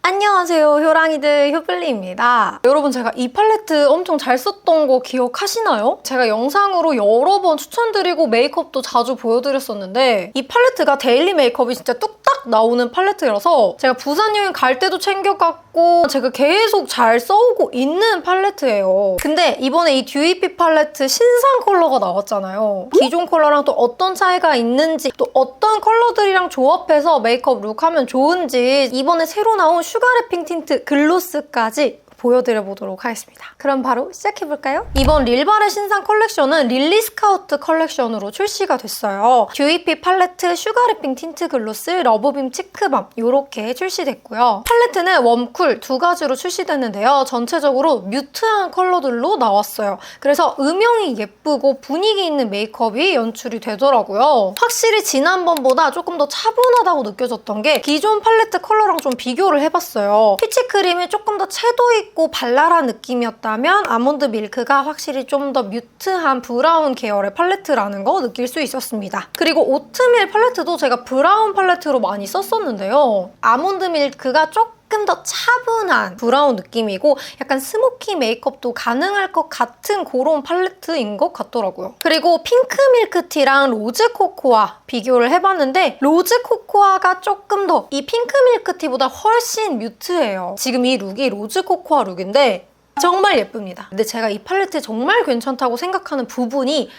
안녕하세요, 효랑이들 효블리입니다. 여러분, 제가 이 팔레트 엄청 잘 썼던 거 기억하시나요? 제가 영상으로 여러 번 추천드리고 메이크업도 자주 보여드렸었는데 이 팔레트가 데일리 메이크업이 진짜 뚝딱 나오는 팔레트라서 제가 부산 여행 갈 때도 챙겨갔고 제가 계속 잘 써오고 있는 팔레트예요. 근데 이번에 이 듀이피 팔레트 신상 컬러가 나왔잖아요. 기존 컬러랑 또 어떤 차이가 있는지, 또 어떤 컬러들이랑 조합해서 메이크업 룩 하면 좋은지, 이번에 새로 나온 슈가랩핑 틴트 글로스까지 보여드려보도록 하겠습니다. 그럼 바로 시작해볼까요? 이번 릴바레 신상 컬렉션은 릴리 스카우트 컬렉션으로 출시가 됐어요. 듀이피 팔레트, 슈가랩핑 틴트 글로스, 러브빔 치크밤 이렇게 출시됐고요. 팔레트는 웜쿨 두 가지로 출시됐는데요. 전체적으로 뮤트한 컬러들로 나왔어요. 그래서 음영이 예쁘고 분위기 있는 메이크업이 연출이 되더라고요. 확실히 지난번보다 조금 더 차분하다고 느껴졌던 게 기존 팔레트 컬러랑 좀 비교를 해봤어요. 피치크림이 조금 더 채도 있고 발랄한 느낌이었다면 아몬드 밀크가 확실히 좀 더 뮤트한 브라운 계열의 팔레트라는 거 느낄 수 있었습니다. 그리고 오트밀 팔레트도 제가 브라운 팔레트로 많이 썼었는데요. 아몬드 밀크가 조금 더 차분한 브라운 느낌이고 약간 스모키 메이크업도 가능할 것 같은 그런 팔레트인 것 같더라고요. 그리고 핑크 밀크티랑 로즈 코코아 비교를 해봤는데 로즈 코코아가 조금 더 이 핑크 밀크티보다 훨씬 뮤트해요. 지금 이 룩이 로즈 코코아 룩인데 정말 예쁩니다. 근데 제가 이 팔레트 정말 괜찮다고 생각하는 부분이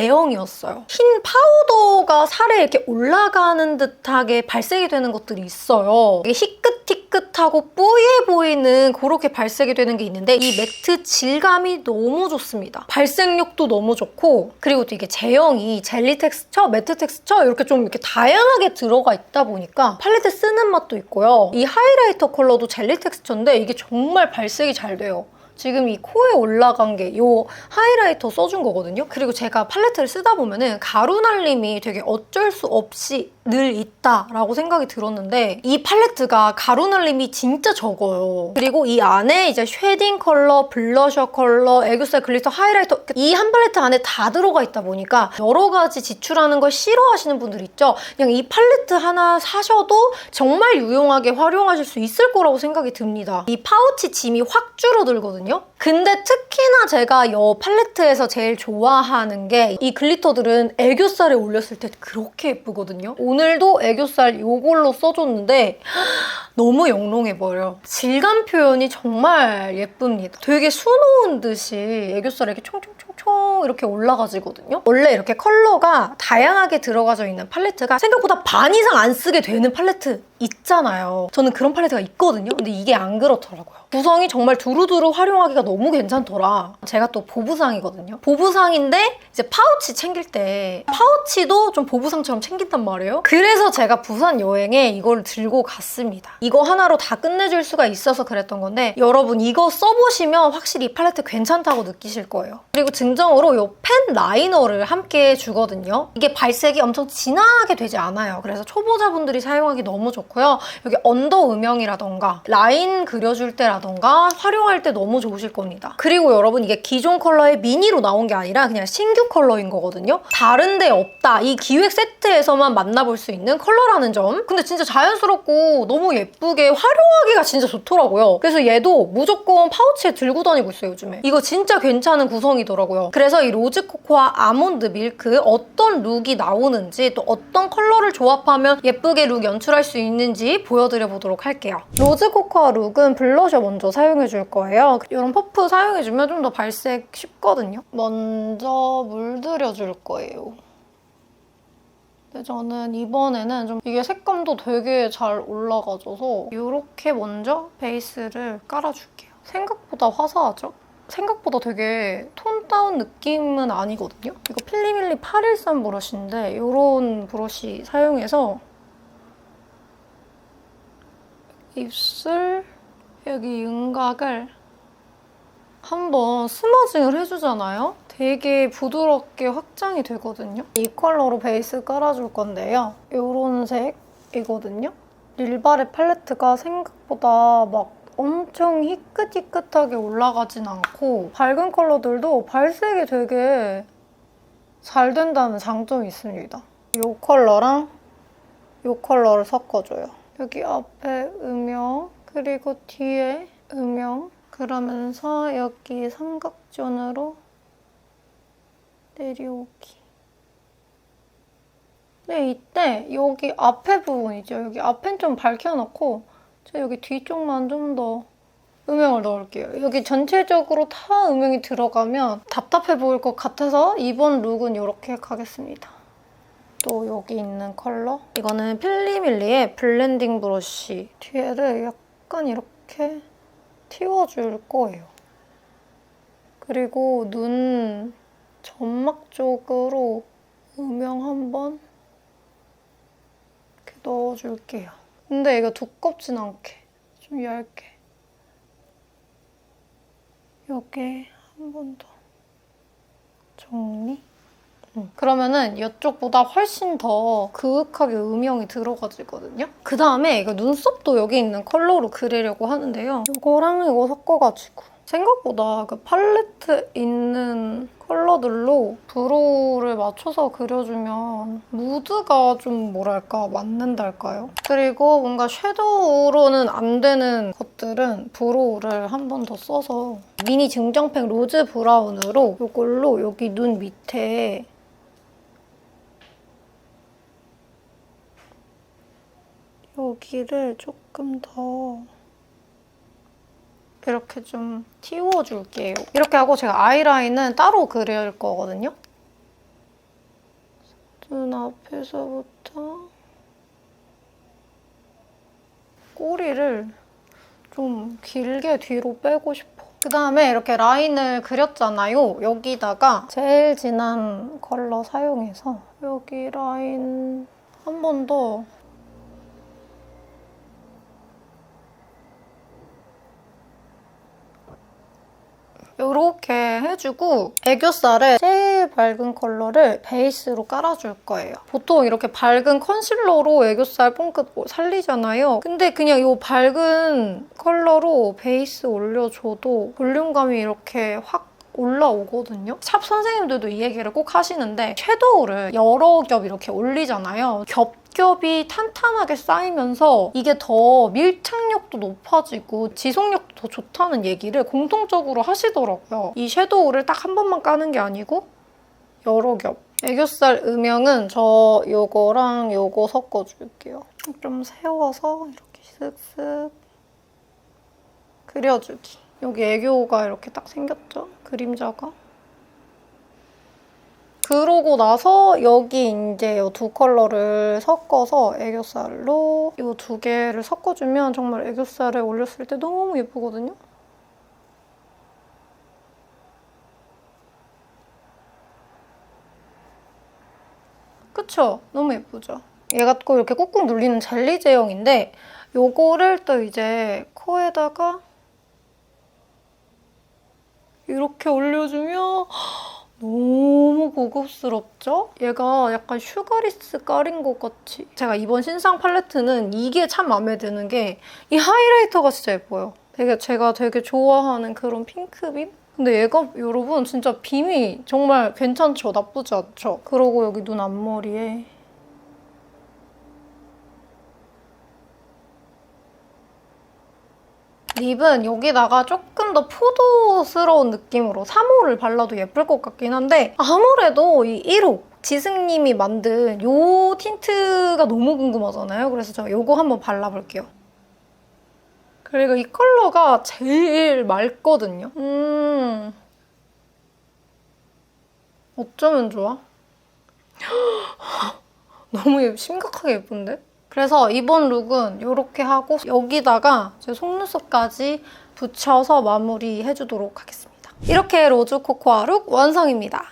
제형이었어요. 흰 파우더가 살에 이렇게 올라가는 듯하게 발색이 되는 것들이 있어요. 이게 희끗희끗하고 뿌예 보이는 그렇게 발색이 되는 게 있는데 이 매트 질감이 너무 좋습니다. 발색력도 너무 좋고, 그리고 또 이게 제형이 젤리 텍스처, 매트 텍스처 이렇게 좀 이렇게 다양하게 들어가 있다 보니까 팔레트 쓰는 맛도 있고요. 이 하이라이터 컬러도 젤리 텍스처인데 이게 정말 발색이 잘 돼요. 지금 이 코에 올라간 게 이 하이라이터 써준 거거든요. 그리고 제가 팔레트를 쓰다 보면은 가루 날림이 되게 어쩔 수 없이 늘 있다라고 생각이 들었는데 이 팔레트가 가루 날림이 진짜 적어요. 그리고 이 안에 이제 쉐딩 컬러, 블러셔 컬러, 애교살 글리터, 하이라이터 이 한 팔레트 안에 다 들어가 있다 보니까 여러 가지 지출하는 걸 싫어하시는 분들 있죠? 그냥 이 팔레트 하나 사셔도 정말 유용하게 활용하실 수 있을 거라고 생각이 듭니다. 이 파우치 짐이 확 줄어들거든요. 근데 특히나 제가 이 팔레트에서 제일 좋아하는 게 이 글리터들은 애교살에 올렸을 때 그렇게 예쁘거든요. 오늘도 애교살 이걸로 써줬는데 너무 영롱해버려. 질감 표현이 정말 예쁩니다. 되게 수놓은 듯이 애교살에 이렇게 총총총총 이렇게 올라가지거든요. 원래 이렇게 컬러가 다양하게 들어가져 있는 팔레트가 생각보다 반 이상 안 쓰게 되는 팔레트 있잖아요. 저는 그런 팔레트가 있거든요. 근데 이게 안 그렇더라고요. 구성이 정말 두루두루 활용하기가 너무 괜찮더라. 제가 또 보부상이거든요. 보부상인데 이제 파우치 챙길 때 파우치도 좀 보부상처럼 챙긴단 말이에요. 그래서 제가 부산 여행에 이걸 들고 갔습니다. 이거 하나로 다 끝내줄 수가 있어서 그랬던 건데 여러분 이거 써보시면 확실히 이 팔레트 괜찮다고 느끼실 거예요. 그리고 증정으로 이 펜 라이너를 함께 주거든요. 이게 발색이 엄청 진하게 되지 않아요. 그래서 초보자분들이 사용하기 너무 좋고요. 여기 언더 음영이라던가 라인 그려줄 때라던가 활용할 때 너무 좋으실 겁니다. 그리고 여러분 이게 기존 컬러의 미니로 나온 게 아니라 그냥 신규 컬러인 거거든요. 다른 데 없다. 이 기획 세트에서만 만나볼 수 있는 컬러라는 점. 근데 진짜 자연스럽고 너무 예쁘게 활용하기가 진짜 좋더라고요. 그래서 얘도 무조건 파우치에 들고 다니고 있어요, 요즘에. 이거 진짜 괜찮은 구성이더라고요. 그래서 이 로즈 코코아 아몬드 밀크 어떤 룩이 나오는지 또 어떤 컬러를 조합하면 예쁘게 룩 연출할 수 있는지 보여드려보도록 할게요. 로즈 코코아 룩은 블러셔 먼저 사용해줄 거예요. 이런 퍼프 사용해주면 좀 더 발색 쉽거든요. 먼저 물들여줄 거예요. 근데 저는 이번에는 좀 이게 색감도 되게 잘 올라가줘서 이렇게 먼저 베이스를 깔아줄게요. 생각보다 화사하죠? 생각보다 되게 톤 다운 느낌은 아니거든요? 이거 필리밀리 813 브러쉬인데 이런 브러쉬 사용해서 입술 여기 윤곽을 한번 스머징을 해주잖아요? 되게 부드럽게 확장이 되거든요? 이 컬러로 베이스 깔아줄 건데요. 이런 색이거든요? 릴바레 팔레트가 생각보다 막 엄청 희끗희끗하게 올라가진 않고 밝은 컬러들도 발색이 되게 잘 된다는 장점이 있습니다. 이 컬러랑 이 컬러를 섞어줘요. 여기 앞에 음영, 그리고 뒤에 음영. 그러면서 여기 삼각존으로 내려오기. 네, 이때 여기 앞에 부분이죠. 여기 앞엔 좀 밝혀놓고 제가 여기 뒤쪽만 좀 더 음영을 넣을게요. 여기 전체적으로 다 음영이 들어가면 답답해 보일 것 같아서 이번 룩은 이렇게 가겠습니다. 또 여기 있는 컬러. 이거는 필리밀리의 블렌딩 브러쉬. 뒤에를 약간 이렇게 틔워줄 거예요. 그리고 눈 점막 쪽으로 음영 한번 이렇게 넣어줄게요. 근데 이거 두껍진 않게, 좀 얇게. 여기 한 번 더 정리. 그러면은 이쪽보다 훨씬 더 그윽하게 음영이 들어가지거든요. 그 다음에 이거 눈썹도 여기 있는 컬러로 그리려고 하는데요. 이거랑 이거 섞어가지고 생각보다 그 팔레트 있는 컬러들로 브로우를 맞춰서 그려주면 무드가 좀 뭐랄까 맞는달까요? 그리고 뭔가 섀도우로는 안 되는 것들은 브로우를 한 번 더 써서 미니 증정팩 로즈 브라운으로 이걸로 여기 눈 밑에 여기를 조금 더 이렇게 좀 틔워줄게요. 이렇게 하고 제가 아이라인은 따로 그릴 거거든요. 눈 앞에서부터 꼬리를 좀 길게 뒤로 빼고 싶어. 그다음에 이렇게 라인을 그렸잖아요. 여기다가 제일 진한 컬러 사용해서 여기 라인 한 번 더 이렇게 해주고 애교살에 제일 밝은 컬러를 베이스로 깔아줄 거예요. 보통 이렇게 밝은 컨실러로 애교살 뽕끝 살리잖아요. 근데 그냥 이 밝은 컬러로 베이스 올려줘도 볼륨감이 이렇게 확 올라오거든요. 샵 선생님들도 이 얘기를 꼭 하시는데 섀도우를 여러 겹 이렇게 올리잖아요. 겹이 탄탄하게 쌓이면서 이게 더 밀착력도 높아지고 지속력도 더 좋다는 얘기를 공통적으로 하시더라고요. 이 섀도우를 딱 한 번만 까는 게 아니고 여러 겹. 애교살 음영은 저 요거랑 요거 섞어줄게요. 좀 세워서 이렇게 쓱쓱 그려주기. 여기 애교가 이렇게 딱 생겼죠? 그림자가. 그러고 나서 여기 이제 이 두 컬러를 섞어서 애교살로 이 두 개를 섞어주면 정말 애교살에 올렸을 때 너무 예쁘거든요? 그쵸? 너무 예쁘죠? 얘가 또 이렇게 꾹꾹 눌리는 젤리 제형인데 요거를 또 이제 코에다가 이렇게 올려주면 너무 고급스럽죠? 얘가 약간 슈가리스 깔인 것 같이. 제가 이번 신상 팔레트는 이게 참 마음에 드는 게 이 하이라이터가 진짜 예뻐요. 제가 되게 좋아하는 그런 핑크빔? 근데 얘가 여러분 진짜 빔이 정말 괜찮죠? 나쁘지 않죠? 그러고 여기 눈 앞머리에 립은 여기다가 조금 더 푸드스러운 느낌으로 3호를 발라도 예쁠 것 같긴 한데 아무래도 이 1호 지승님이 만든 이 틴트가 너무 궁금하잖아요. 그래서 제가 이거 한번 발라볼게요. 그리고 이 컬러가 제일 맑거든요. 어쩌면 좋아? 너무 심각하게 예쁜데? 그래서 이번 룩은 이렇게 하고 여기다가 제 속눈썹까지 붙여서 마무리해주도록 하겠습니다. 이렇게 로즈 코코아 룩 완성입니다.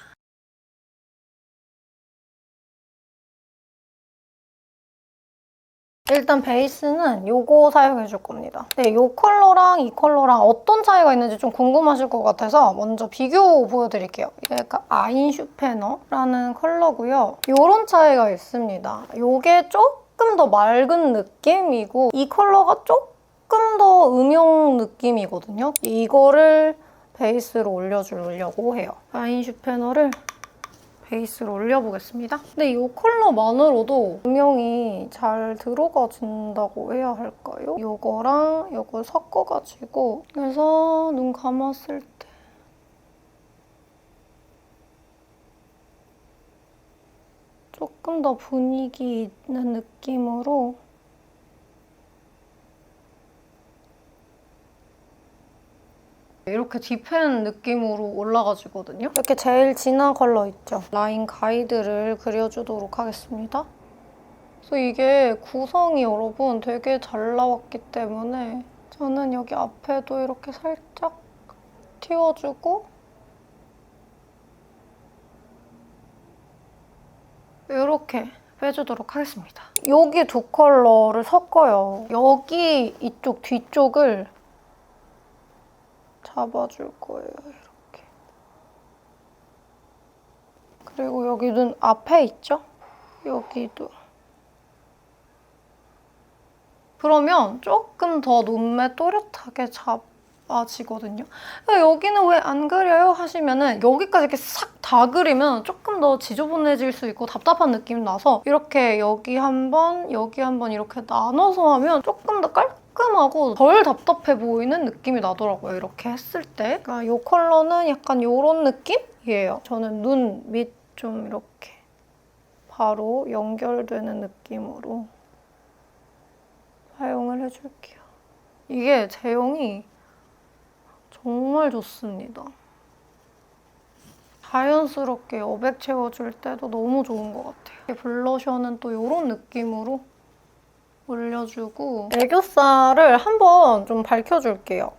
일단 베이스는 이거 사용해줄 겁니다. 네, 이 컬러랑 이 컬러랑 어떤 차이가 있는지 좀 궁금하실 것 같아서 먼저 비교 보여드릴게요. 얘가 아인슈페너라는 컬러고요. 이런 차이가 있습니다. 이게 조금 더 맑은 느낌이고 이 컬러가 조금 더 음영 느낌이거든요. 이거를 베이스로 올려주려고 해요. 아인슈페너를 베이스로 올려보겠습니다. 근데 이 컬러만으로도 음영이 잘 들어가진다고 해야 할까요? 이거랑 이걸 섞어가지고 그래서 눈 감았을 때 조금 더 분위기 있는 느낌으로 이렇게 딥한 느낌으로 올라가지거든요. 이렇게 제일 진한 컬러 있죠? 라인 가이드를 그려주도록 하겠습니다. 그래서 이게 구성이 여러분 되게 잘 나왔기 때문에 저는 여기 앞에도 이렇게 살짝 틔워주고 이렇게 빼주도록 하겠습니다. 여기 두 컬러를 섞어요. 여기 이쪽 뒤쪽을 잡아줄 거예요, 이렇게. 그리고 여기 눈 앞에 있죠? 여기도. 그러면 조금 더 눈매 또렷하게 잡아지거든요. 여기는 왜 안 그려요? 하시면은 여기까지 이렇게 싹 다 그리면 조금 더 지저분해질 수 있고 답답한 느낌이 나서 이렇게 여기 한 번, 여기 한 번 이렇게 나눠서 하면 조금 더 깔끔하고 덜 답답해 보이는 느낌이 나더라고요. 이렇게 했을 때. 그러니까 이 컬러는 약간 이런 느낌이에요. 저는 눈 밑 좀 이렇게 바로 연결되는 느낌으로 사용을 해줄게요. 이게 제형이 정말 좋습니다. 자연스럽게 여백 채워줄 때도 너무 좋은 것 같아요. 블러셔는 또 이런 느낌으로 올려주고 애교살을 한번 좀 밝혀줄게요.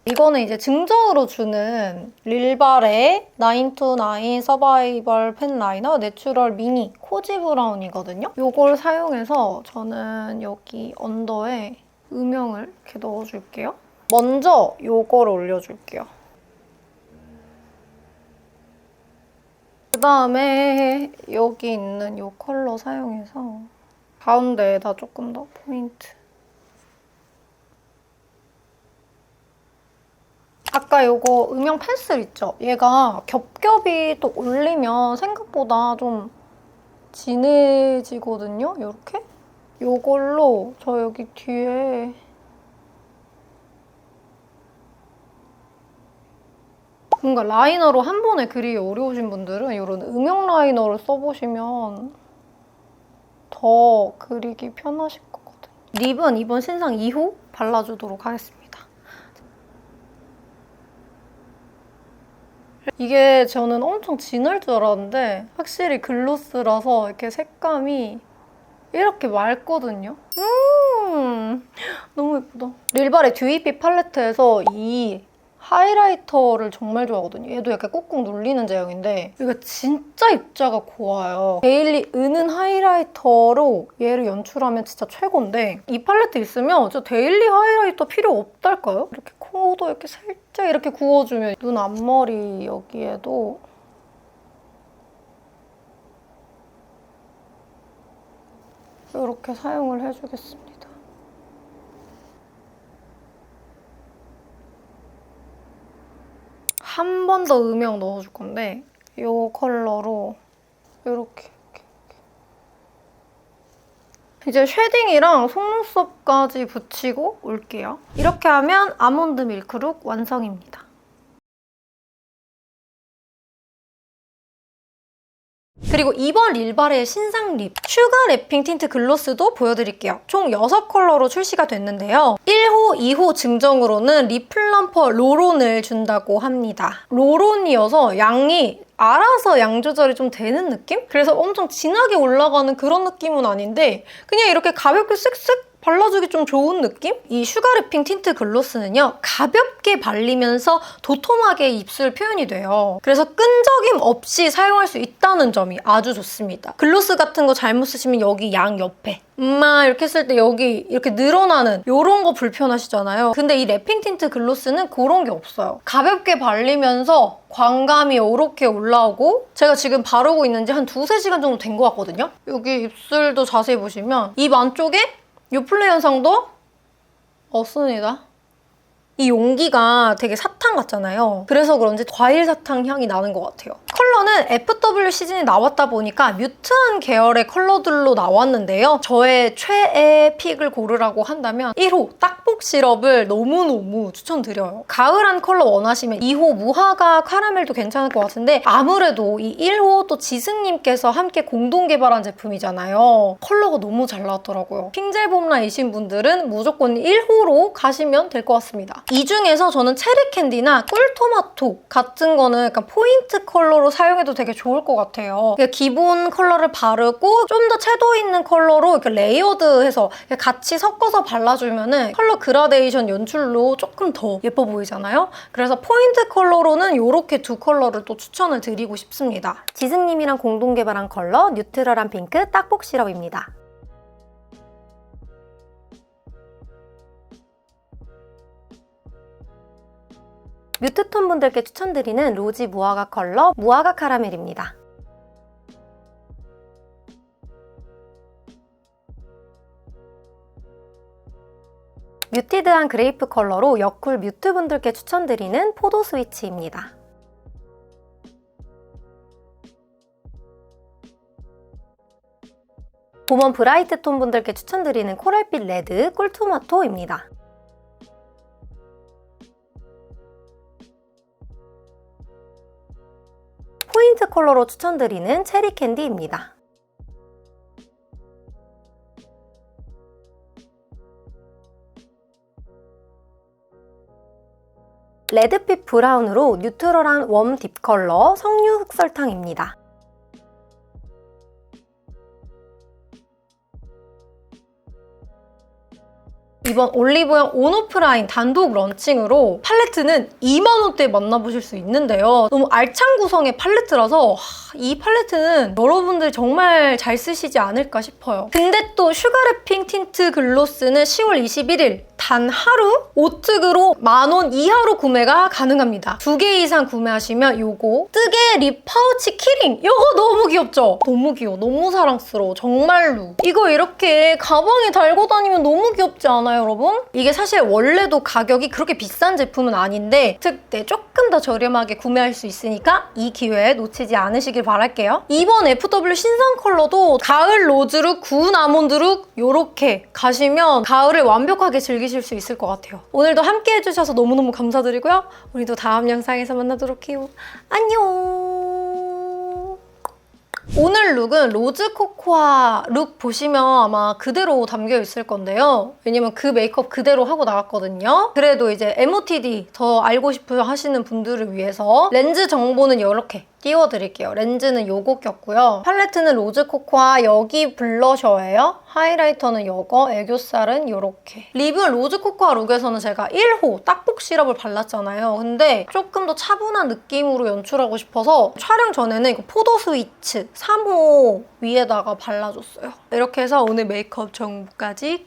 이거는 이제 증정으로 주는 릴발의 929 서바이벌 펜 라이너 내추럴 미니 코지 브라운이거든요. 이걸 사용해서 저는 여기 언더에 음영을 이렇게 넣어줄게요. 먼저 이걸 올려줄게요. 그다음에 여기 있는 이 컬러 사용해서 가운데에다 조금 더 포인트. 아까 이거 음영 펜슬 있죠? 얘가 겹겹이 또 올리면 생각보다 좀 진해지거든요? 이렇게? 이걸로 저 여기 뒤에 뭔가 라이너로 한 번에 그리기 어려우신 분들은 이런 음영 라이너를 써보시면 더 그리기 편하실 거거든요. 립은 이번 신상 2호 발라주도록 하겠습니다. 이게 저는 엄청 진할 줄 알았는데 확실히 글로스라서 이렇게 색감이 이렇게 맑거든요. 너무 예쁘다. 릴발의 듀이빛 팔레트에서 이 하이라이터를 정말 좋아하거든요. 얘도 약간 꾹꾹 눌리는 제형인데 이거 진짜 입자가 고와요. 데일리 은은 하이라이터로 얘를 연출하면 진짜 최고인데 이 팔레트 있으면 저 데일리 하이라이터 필요 없달까요? 이렇게 코도 이렇게 살짝 이렇게 구워주면 눈 앞머리 여기에도 이렇게 사용을 해주겠습니다. 한 번 더 음영 넣어줄 건데 이 컬러로 이렇게 이제 쉐딩이랑 속눈썹까지 붙이고 올게요. 이렇게 하면 아몬드 밀크룩 완성입니다. 그리고 이번 릴발의 신상 립 슈가 랩핑 틴트 글로스도 보여드릴게요. 총 6컬러로 출시가 됐는데요. 1호, 2호 증정으로는 립 플럼퍼 로론을 준다고 합니다. 로론이어서 양이 알아서 양 조절이 좀 되는 느낌? 그래서 엄청 진하게 올라가는 그런 느낌은 아닌데 그냥 이렇게 가볍게 쓱쓱 발라주기 좀 좋은 느낌? 이 슈가랩핑 틴트 글로스는요. 가볍게 발리면서 도톰하게 입술 표현이 돼요. 그래서 끈적임 없이 사용할 수 있다는 점이 아주 좋습니다. 글로스 같은 거 잘못 쓰시면 여기 양 옆에 이렇게 쓸 때 여기 이렇게 늘어나는 이런 거 불편하시잖아요. 근데 이 랩핑 틴트 글로스는 그런 게 없어요. 가볍게 발리면서 광감이 이렇게 올라오고 제가 지금 바르고 있는 지 한 2-3시간 정도 된 것 같거든요. 여기 입술도 자세히 보시면 입 안쪽에 요플레 현상도 없습니다. 이 용기가 되게 사탕 같잖아요. 그래서 그런지 과일 사탕 향이 나는 것 같아요. 컬러는 FW 시즌이 나왔다 보니까 뮤트한 계열의 컬러들로 나왔는데요. 저의 최애 픽을 고르라고 한다면 1호 딱복 시럽을 너무너무 추천드려요. 가을한 컬러 원하시면 2호 무화과 카라멜도 괜찮을 것 같은데 아무래도 이 1호 또 지승님께서 함께 공동 개발한 제품이잖아요. 컬러가 너무 잘 나왔더라고요. 핑젤 봄라이신 분들은 무조건 1호로 가시면 될 것 같습니다. 이 중에서 저는 체리 캔디나 꿀토마토 같은 거는 약간 포인트 컬러로 사용해도 되게 좋을 것 같아요. 기본 컬러를 바르고 좀 더 채도 있는 컬러로 이렇게 레이어드해서 같이 섞어서 발라주면은 컬러 그라데이션 연출로 조금 더 예뻐 보이잖아요? 그래서 포인트 컬러로는 이렇게 두 컬러를 또 추천을 드리고 싶습니다. 지승님이랑 공동 개발한 컬러 뉴트럴한 핑크 딱복 시럽입니다. 뮤트톤 분들께 추천드리는 로지 무화과 컬러 무화과 카라멜입니다. 뮤티드한 그레이프 컬러로 여쿨 뮤트 분들께 추천드리는 포도 스위치입니다. 봄원 브라이트 톤 분들께 추천드리는 코랄빛 레드 꿀토마토입니다. 포인트 컬러로 추천드리는 체리 캔디입니다. 레드빛 브라운으로 뉴트럴한 웜 딥 컬러 석류 흑설탕입니다. 이번 올리브영 온오프라인 단독 런칭으로 팔레트는 2만원대에 만나보실 수 있는데요. 너무 알찬 구성의 팔레트라서 이 팔레트는 여러분들 정말 잘 쓰시지 않을까 싶어요. 근데 또 슈가랩핑 틴트 글로스는 10월 21일 단 하루 오특으로 10,000원 이하로 구매가 가능합니다. 2개 이상 구매하시면 요거 뜨개 립 파우치 키링! 요거 너무 귀엽죠? 너무 귀여워. 너무 사랑스러워. 정말로. 이거 이렇게 가방에 달고 다니면 너무 귀엽지 않아요, 여러분? 이게 사실 원래도 가격이 그렇게 비싼 제품은 아닌데 특대 조금 더 저렴하게 구매할 수 있으니까 이 기회에 놓치지 않으시길 바랄게요. 이번 FW 신상 컬러도 가을 로즈룩, 구운 아몬드룩 요렇게 가시면 가을을 완벽하게 즐기실 수 있을 것 같아요. 오늘도 함께 해주셔서 너무너무 감사드리고요. 우리도 다음 영상에서 만나도록 해요. 안녕! 오늘 룩은 로즈 코코아 룩 보시면 아마 그대로 담겨 있을 건데요. 왜냐면 그 메이크업 그대로 하고 나왔거든요. 그래도 이제 MOTD 더 알고 싶어 하시는 분들을 위해서 렌즈 정보는 이렇게 띄워드릴게요. 렌즈는 요거 꼈고요. 팔레트는 로즈 코코아 여기 블러셔예요. 하이라이터는 요거, 애교살은 요렇게. 립은 로즈 코코아 룩에서는 제가 1호 딱복 시럽을 발랐잖아요. 근데 조금 더 차분한 느낌으로 연출하고 싶어서 촬영 전에는 이거 포도 스위치 3호 위에다가 발라줬어요. 이렇게 해서 오늘 메이크업 정보까지